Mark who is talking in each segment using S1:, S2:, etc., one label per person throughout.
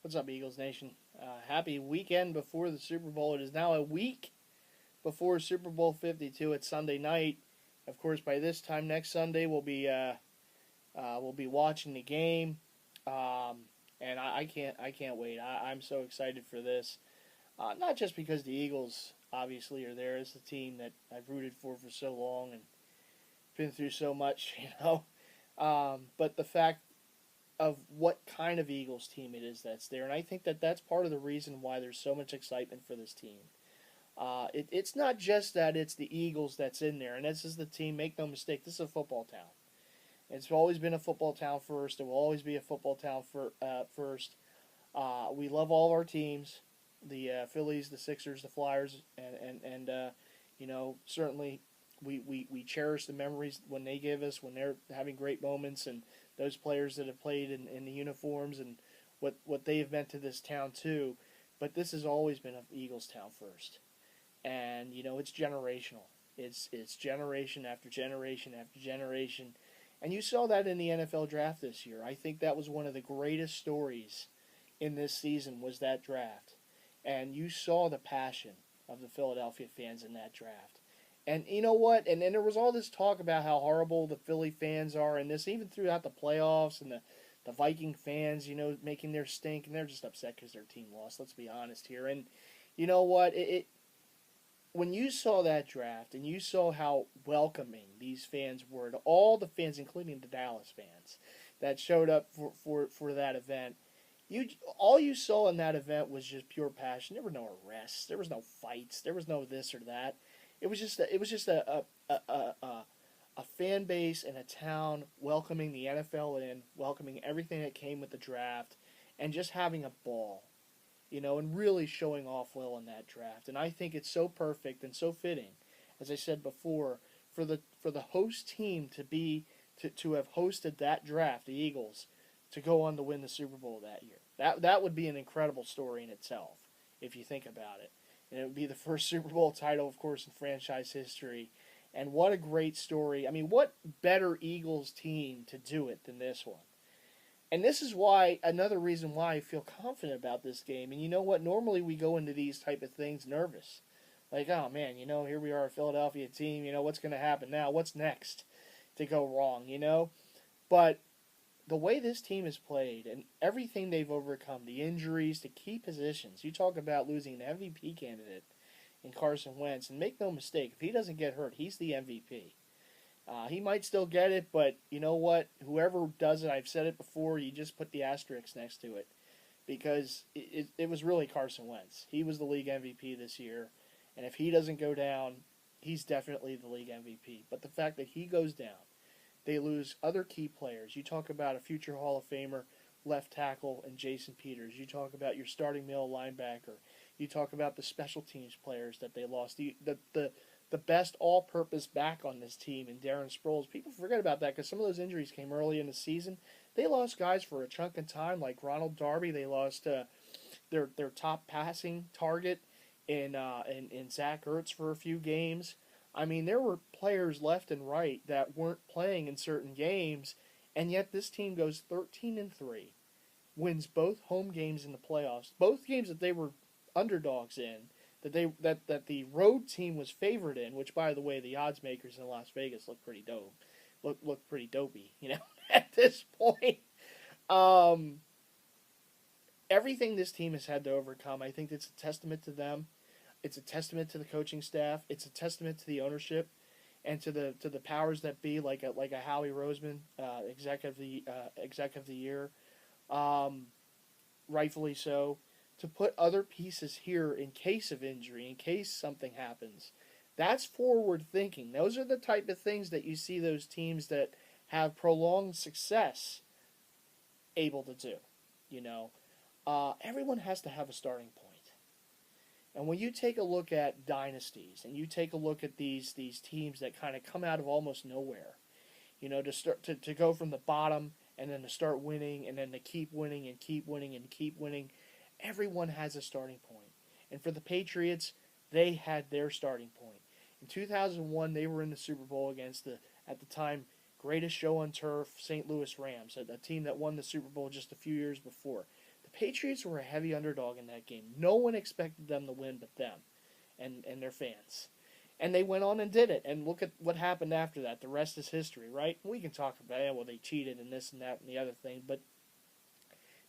S1: What's up, Eagles Nation? Happy weekend before the Super Bowl. It is now a week before Super Bowl 52. It's Sunday night. Of course, by this time next Sunday, we'll be watching the game, and I can't wait. I'm so excited for this. Not just because the Eagles obviously are there. It's the team that I've rooted for so long and been through so much, but the fact of what kind of Eagles team it is that's there, and I think that that's part of the reason why there's so much excitement for this team. It's not just that it's the Eagles that's in there, and this is the team. Make no mistake, this is a football town. It's always been a football town first. It will always be a football town first. We love all of our teams, the Phillies, the Sixers, the Flyers, and certainly we cherish the memories when they give us when they're having great moments, and those players that have played in the uniforms and what they have meant to this town too. But this has always been an Eagles town first, and it's generational. It's generation after generation after generation, and you saw that in the NFL draft this year. I think that was one of the greatest stories in this season was that draft, and you saw the passion of the Philadelphia fans in that draft. And you know what? And then there was all this talk about how horrible the Philly fans are, and this even throughout the playoffs, and the Viking fans, making their stink, and they're just upset because their team lost. Let's be honest here. And you know what? When you saw that draft and you saw how welcoming these fans were to all the fans, including the Dallas fans that showed up for that event, all you saw in that event was just pure passion. There were no arrests, there was no fights, there was no this or that. It was just a fan base and a town welcoming the NFL in, welcoming everything that came with the draft, and just having a ball, and really showing off well in that draft. And I think it's so perfect and so fitting, as I said before, for the host team to have hosted that draft, the Eagles, to go on to win the Super Bowl that year. That would be an incredible story in itself, if you think about it. And it would be the first Super Bowl title, of course, in franchise history. And what a great story. I mean, what better Eagles team to do it than this one? And this is another reason why I feel confident about this game. And you know what? Normally we go into these type of things nervous. Like, oh man, here we are, a Philadelphia team. What's going to happen now? What's next to go wrong? But the way this team has played and everything they've overcome, the injuries, the key positions. You talk about losing an MVP candidate in Carson Wentz, and make no mistake, if he doesn't get hurt, he's the MVP. He might still get it, but you know what? Whoever does it, I've said it before, you just put the asterisk next to it. Because it was really Carson Wentz. He was the league MVP this year, and if he doesn't go down, he's definitely the league MVP. But the fact that he goes down, they lose other key players. You talk about a future Hall of Famer left tackle and Jason Peters. You talk about your starting middle linebacker. You talk about the special teams players that they lost. The best all-purpose back on this team in Darren Sproles. People forget about that because some of those injuries came early in the season. They lost guys for a chunk of time, like Ronald Darby. They lost their top passing target in Zach Ertz for a few games. I mean, there were players left and right that weren't playing in certain games, and yet this team goes 13-3, wins both home games in the playoffs, both games that they were underdogs in, that the road team was favored in. Which, by the way, the odds makers in Las Vegas look pretty dope, look pretty dopey, at this point. Um, Everything this team has had to overcome, I think it's a testament to them. It's a testament to the coaching staff. It's a testament to the ownership and to the powers that be, like a Howie Roseman, exec of the year, um, rightfully so, to put other pieces here in case of injury, in case something happens. That's forward thinking. Those are the type of things that you see those teams that have prolonged success able to do. Everyone has to have a starting point. And when you take a look at dynasties and you take a look at these teams that kind of come out of almost nowhere, to go from the bottom and then to start winning and then to keep winning and keep winning and keep winning, everyone has a starting point. And for the Patriots, they had their starting point. In 2001, they were in the Super Bowl against at the time, greatest show on turf, St. Louis Rams, a team that won the Super Bowl just a few years before. The The Patriots were a heavy underdog in that game. No one expected them to win but them and their fans. And they went on and did it. And look at what happened after that. The rest is history, right? We can talk about, yeah, well, they cheated and this and that and the other thing, but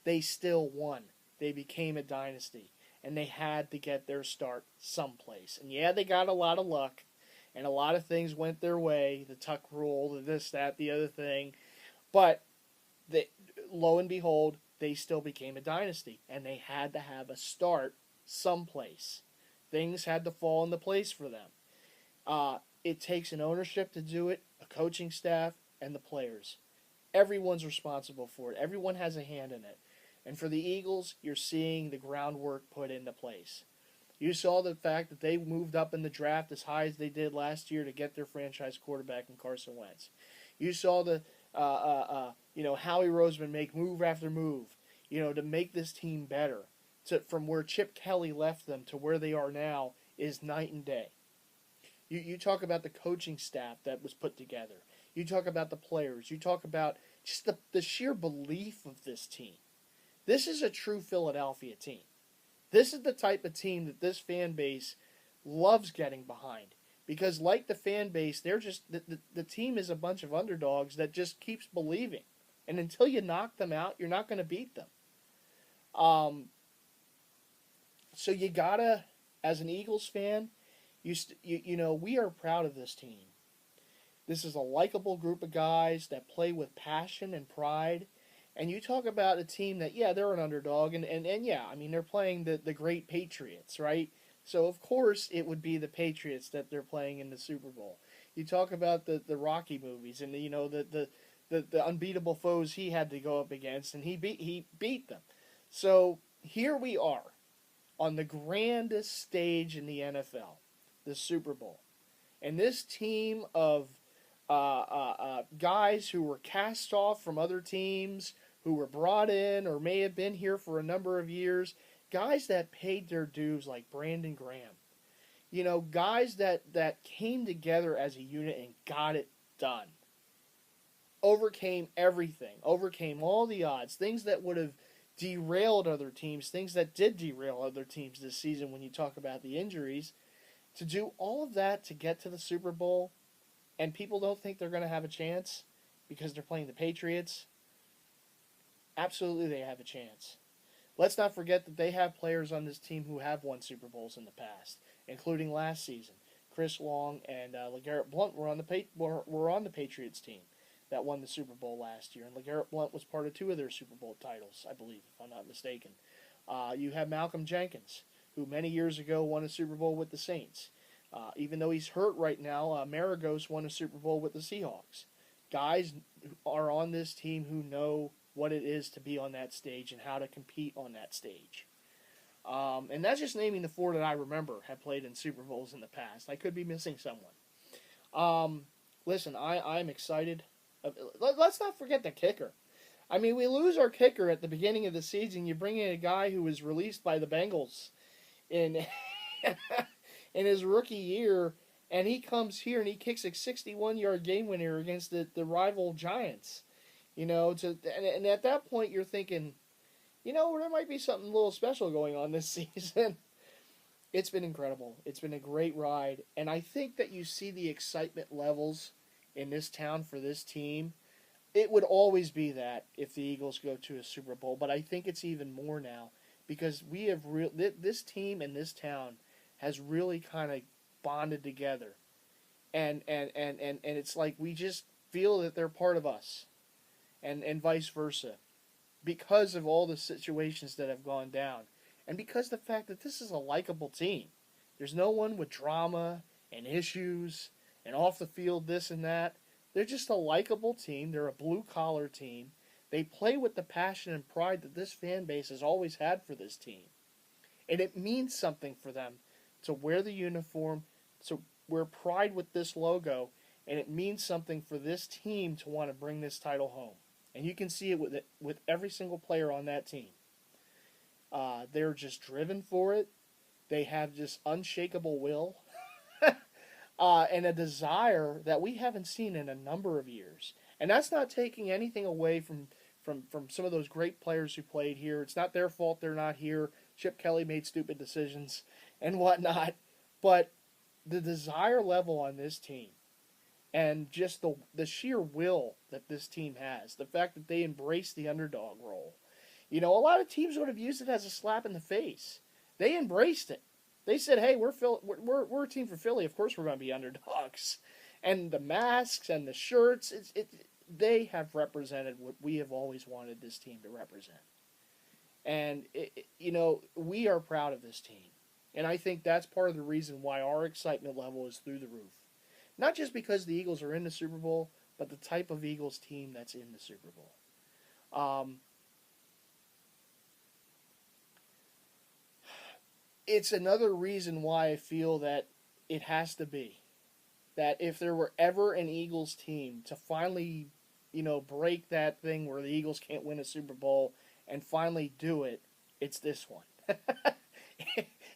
S1: they still won. They became a dynasty. And they had to get their start someplace. And yeah, they got a lot of luck. And a lot of things went their way. The Tuck rule, the this, that, the other thing. But they, lo and behold, they still became a dynasty. And they had to have a start someplace. Things had to fall into place for them. It takes an ownership to do it, a coaching staff, and the players. Everyone's responsible for it. Everyone has a hand in it. And for the Eagles, you're seeing the groundwork put into place. You saw the fact that they moved up in the draft as high as they did last year to get their franchise quarterback in Carson Wentz. You saw the Howie Roseman make move after move, to make this team better. From where Chip Kelly left them to where they are now is night and day. You talk about the coaching staff that was put together. You talk about the players. You talk about just the sheer belief of this team. This is a true Philadelphia team. This is the type of team that this fan base loves getting behind. Because like the fan base, they're just the team is a bunch of underdogs that just keeps believing. And until you knock them out, you're not going to beat them. So you gotta, as an Eagles fan, we are proud of this team. This is a likable group of guys that play with passion and pride. And you talk about a team that, yeah, they're an underdog, and yeah, I mean, they're playing the great Patriots, right? So, of course, it would be the Patriots that they're playing in the Super Bowl. You talk about the Rocky movies and, the unbeatable foes he had to go up against, and he beat them. So, here we are on the grandest stage in the NFL, the Super Bowl. And this team of guys who were cast off from other teams, who were brought in or may have been here for a number of years, guys that paid their dues like Brandon Graham. Guys that came together as a unit and got it done. Overcame everything, overcame all the odds, things that would have derailed other teams, things that did derail other teams this season when you talk about the injuries. To do all of that to get to the Super Bowl, and people don't think they're going to have a chance because they're playing the Patriots, absolutely they have a chance. Let's not forget that they have players on this team who have won Super Bowls in the past, including last season. Chris Long and LeGarrette Blount were on the Patriots team that won the Super Bowl last year, and LeGarrette Blount was part of 2 of their Super Bowl titles, I believe, if I'm not mistaken. You have Malcolm Jenkins, who many years ago won a Super Bowl with the Saints. Even though he's hurt right now, Maragos won a Super Bowl with the Seahawks. Guys are on this team who know what it is to be on that stage and how to compete on that stage. And that's just naming the 4 that I remember have played in Super Bowls in the past. I could be missing someone. Listen, I'm excited. Let's not forget the kicker. I mean, we lose our kicker at the beginning of the season. You bring in a guy who was released by the Bengals in in his rookie year, and he comes here and he kicks a 61-yard game winner against the rival Giants. And at that point you're thinking, there might be something a little special going on this season. It's been incredible. It's been a great ride, and I think that you see the excitement levels in this town for this team. It would always be that if the Eagles go to a Super Bowl, but I think it's even more now because we have this team and this town has really kind of bonded together, and it's like we just feel that they're part of us, and vice versa, because of all the situations that have gone down, and because the fact that this is a likable team. There's no one with drama and issues and off the field this and that. They're just a likable team. They're a blue-collar team. They play with the passion and pride that this fan base has always had for this team. And it means something for them to wear the uniform, to wear pride with this logo, and it means something for this team to want to bring this title home. And you can see it with every single player on that team. They're just driven for it. They have just unshakable will. And a desire that we haven't seen in a number of years. And that's not taking anything away from from some of those great players who played here. It's not their fault they're not here. Chip Kelly made stupid decisions and whatnot, but the desire level on this team and just the sheer will that this team has, the fact that they embrace the underdog role. You know, a lot of teams would have used it as a slap in the face. They embraced it. They said, "Hey, we're a team for Philly. Of course, we're going to be underdogs." And the masks and the shirts, they have represented what we have always wanted this team to represent. And you know, we are proud of this team, and I think that's part of the reason why our excitement level is through the roof. Not just because the Eagles are in the Super Bowl, but the type of Eagles team that's in the Super Bowl. It's another reason why I feel that it has to be that if there were ever an Eagles team to finally, you know, break that thing where the Eagles can't win a Super Bowl and finally do it, it's this one.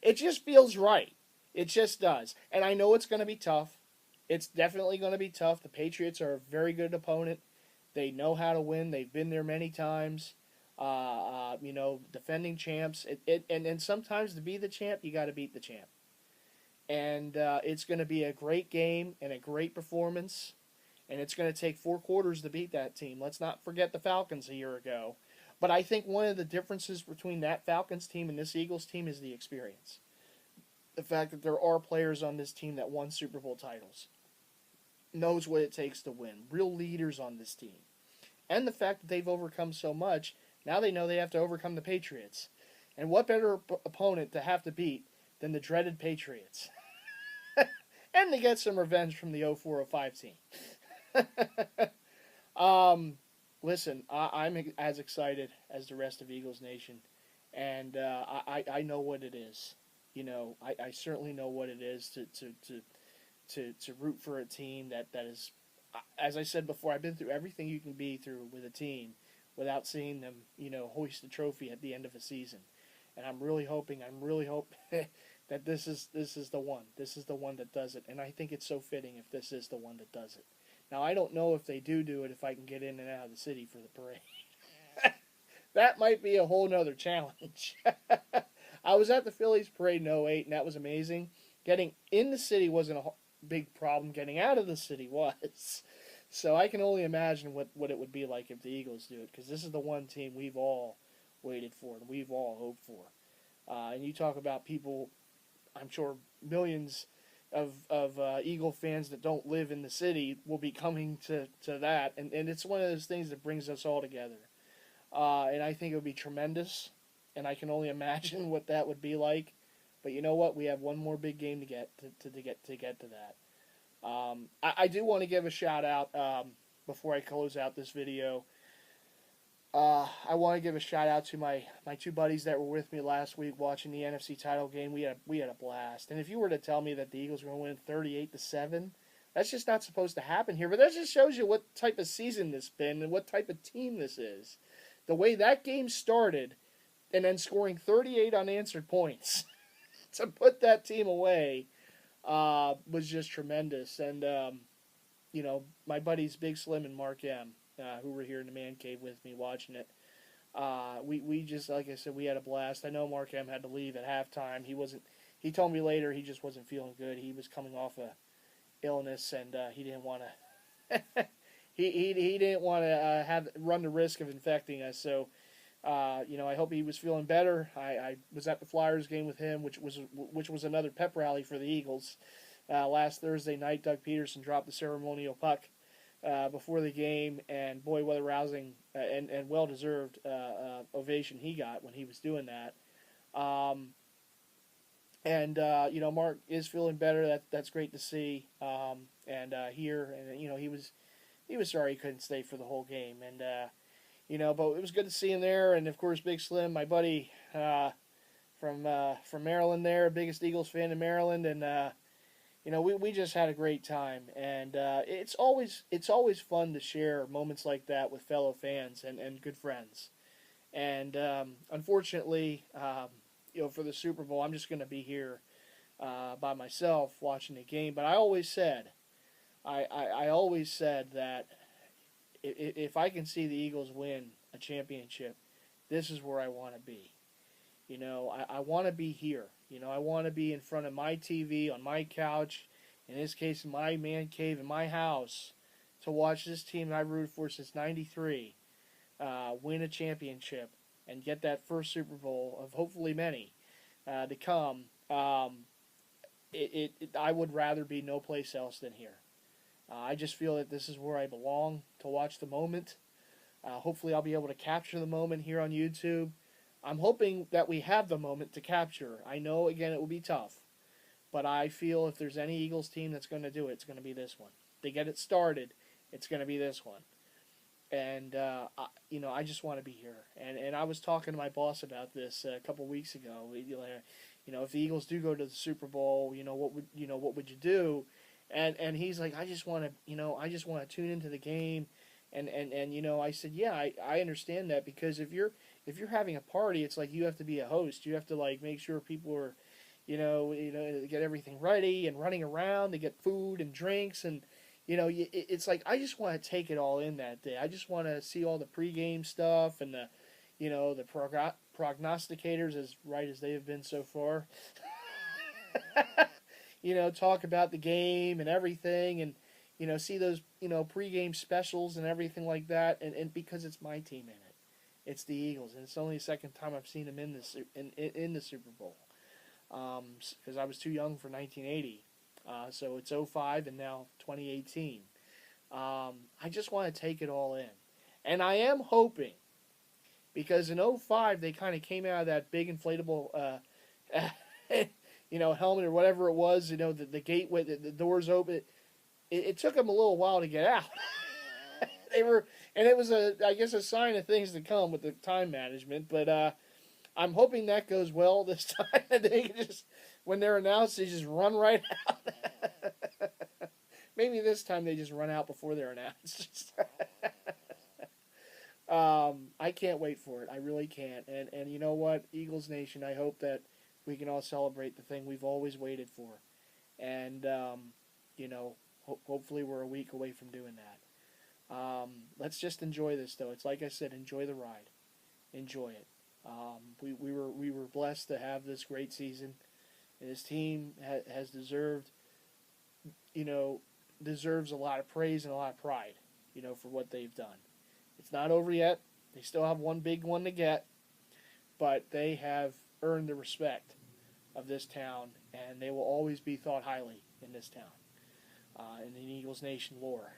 S1: It just feels right. It just does. And I know it's going to be tough. It's definitely going to be tough. The Patriots are a very good opponent. They know how to win. They've been there many times. You know, defending champs. And sometimes to be the champ, you got to beat the champ. And it's going to be a great game and a great performance. And it's going to take 4 quarters to beat that team. Let's not forget the Falcons a year ago. But I think one of the differences between that Falcons team and this Eagles team is the experience. The fact that there are players on this team that won Super Bowl titles. Knows what it takes to win. Real leaders on this team. And the fact that they've overcome so much, now they know they have to overcome the Patriots. And what better opponent to have to beat than the dreaded Patriots? And to get some revenge from the 04-05 team. Listen, I'm as excited as the rest of Eagles Nation. And I know what it is. You know, I certainly know what it is to root for a team that is, as I said before, I've been through everything you can be through with a team without seeing them, you know, hoist the trophy at the end of a season. And I'm really hoping that this is the one. This is the one that does it. And I think it's so fitting if this is the one that does it. Now, I don't know if they do it, if I can get in and out of the city for the parade. That might be a whole nother challenge. I was at the Phillies parade in '08, and that was amazing. Getting in the city wasn't a big problem. Getting out of the city was. So I can only imagine what it would be like if the Eagles do it, because this is the one team we've all waited for and we've all hoped for. And you talk about people, I'm sure millions of Eagle fans that don't live in the city will be coming to that. And it's one of those things that brings us all together. And I think it would be tremendous. And I can only imagine what that would be like. But you know what? We have one more big game to get to that. I do want to give a shout out before I close out this video. I want to give a shout out to my 2 buddies that were with me last week watching the NFC title game. We had a blast. And if you were to tell me that the Eagles were going to win 38-7, that's just not supposed to happen here. But that just shows you what type of season this has been and what type of team this is. The way that game started, and then scoring 38 unanswered points to put that team away was just tremendous. And you know, my buddies Big Slim and Mark M, who were here in the man cave with me watching it, we just, like I said, we had a blast. I know Mark M had to leave at halftime. He told me later he just wasn't feeling good. He was coming off a illness, and he didn't want to he didn't want to run the risk of infecting us. So you know, I hope he was feeling better. I was at the Flyers game with him, which was another pep rally for the Eagles. Last Thursday night, Doug Peterson dropped the ceremonial puck before the game, and boy, what a rousing and well-deserved ovation he got when he was doing that. You know, Mark is feeling better. That's great to see. Here, and you know, he was sorry he couldn't stay for the whole game, and you know, but it was good to see him there. And of course, Big Slim, my buddy from Maryland, there, biggest Eagles fan in Maryland, and you know, we just had a great time. And it's always fun to share moments like that with fellow fans and good friends. And unfortunately, you know, for the Super Bowl, I'm just going to be here by myself watching the game. But I always said that if I can see the Eagles win a championship, this is where I want to be. You know, I want to be here. You know, I want to be in front of my TV, on my couch, in this case, in my man cave, in my house, to watch this team I've rooted for since '93 win a championship and get that first Super Bowl of hopefully many to come. I would rather be no place else than here. I just feel that this is where I belong to watch the moment. Hopefully, I'll be able to capture the moment here on YouTube. I'm hoping that we have the moment to capture. I know, again, it will be tough. But I feel if there's any Eagles team that's going to do it, it's going to be this one. They get it started, it's going to be this one. And, I just want to be here. And I was talking to my boss about this a couple weeks ago. If the Eagles do go to the Super Bowl, what would you do? And he's like, I just want to tune into the game. And I said, yeah, I understand that, because if you're having a party, it's like you have to be a host. You have to make sure people are, get everything ready and running around. They get food and drinks, and it's like I just want to take it all in that day. I just want to see all the pregame stuff and the prognosticators, as right as they have been so far. Talk about the game and everything, and see those, pregame specials and everything like that, and because it's my team in it. It's the Eagles, and it's only the second time I've seen them in the Super Bowl. Because I was too young for 1980. So it's 05 and now 2018. I just want to take it all in. And I am hoping, because in 05 they kind of came out of that big inflatable helmet or whatever it was, the gateway, the doors open. It took them a little while to get out. And it was I guess a sign of things to come with the time management. But I'm hoping that goes well this time. And they can just, when they're announced, they just run right out. Maybe this time they just run out before they're announced. I can't wait for it. I really can't. And you know what, Eagles Nation, I hope that we can all celebrate the thing we've always waited for. And, hopefully we're a week away from doing that. Let's just enjoy this, though. It's like I said, enjoy the ride. Enjoy it. We were blessed to have this great season. And this team has deserves a lot of praise and a lot of pride, for what they've done. It's not over yet. They still have one big one to get, but they have earned the respect of this town, and they will always be thought highly in this town, in the Eagles Nation lore.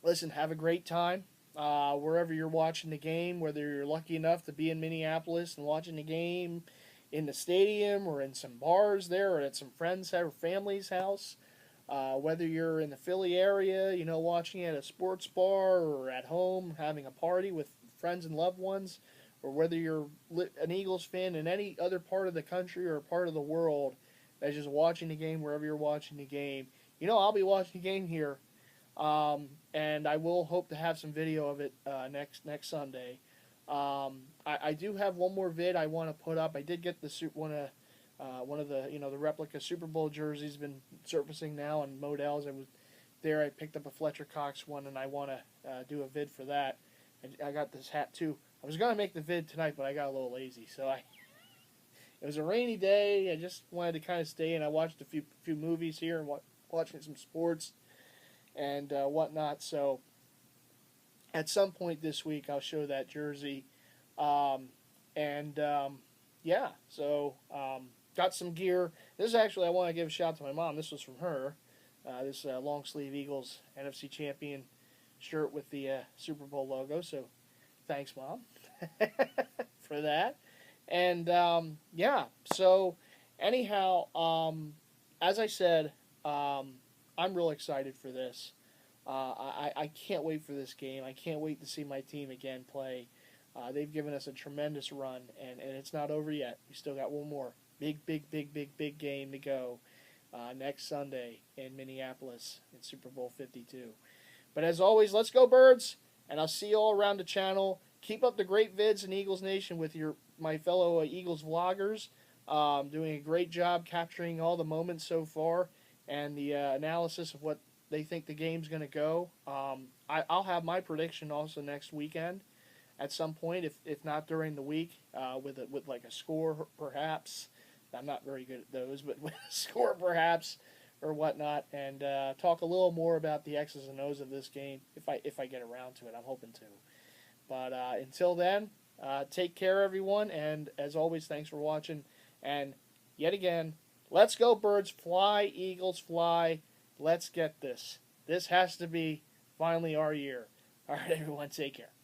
S1: Listen, have a great time. Wherever you're watching the game, whether you're lucky enough to be in Minneapolis and watching the game in the stadium or in some bars there or at some friends' or family's house, whether you're in the Philly area, watching it at a sports bar or at home having a party with friends and loved ones, or whether you're an Eagles fan in any other part of the country or part of the world that's just watching the game wherever you're watching the game, I'll be watching the game here. And I will hope to have some video of it next Sunday. I do have one more vid I want to put up. I did get one of the the replica Super Bowl jerseys been surfacing now on Modell's. I was there. I picked up a Fletcher Cox one, and I want to do a vid for that. And I got this hat too. I was gonna make the vid tonight, but I got a little lazy, so it was a rainy day. I just wanted to kind of stay, and I watched a few movies here and watching some sports and whatnot. So at some point this week, I'll show that jersey. Yeah, so got some gear. This is actually, I want to give a shout out to my mom. This was from her. This long sleeve Eagles NFC champion shirt with the Super Bowl logo. So thanks, Mom, for that. And yeah, so anyhow, as I said, I'm real excited for this. I can't wait for this game. I can't wait to see my team again play. They've given us a tremendous run, and it's not over yet. We still got one more big game to go next Sunday in Minneapolis in Super Bowl 52. But as always, let's go Birds, and I'll see you all around the channel. Keep up the great vids in Eagles Nation with my fellow Eagles vloggers. Doing a great job capturing all the moments so far and the analysis of what they think the game's going to go. I'll have my prediction also next weekend at some point, if not during the week, with like a score perhaps. I'm not very good at those, but with a score perhaps or whatnot, and talk a little more about the X's and O's of this game if I get around to it. I'm hoping to. But until then, take care, everyone, and as always, thanks for watching. And yet again, let's go, birds fly, eagles fly. Let's get this. This has to be finally our year. All right, everyone, take care.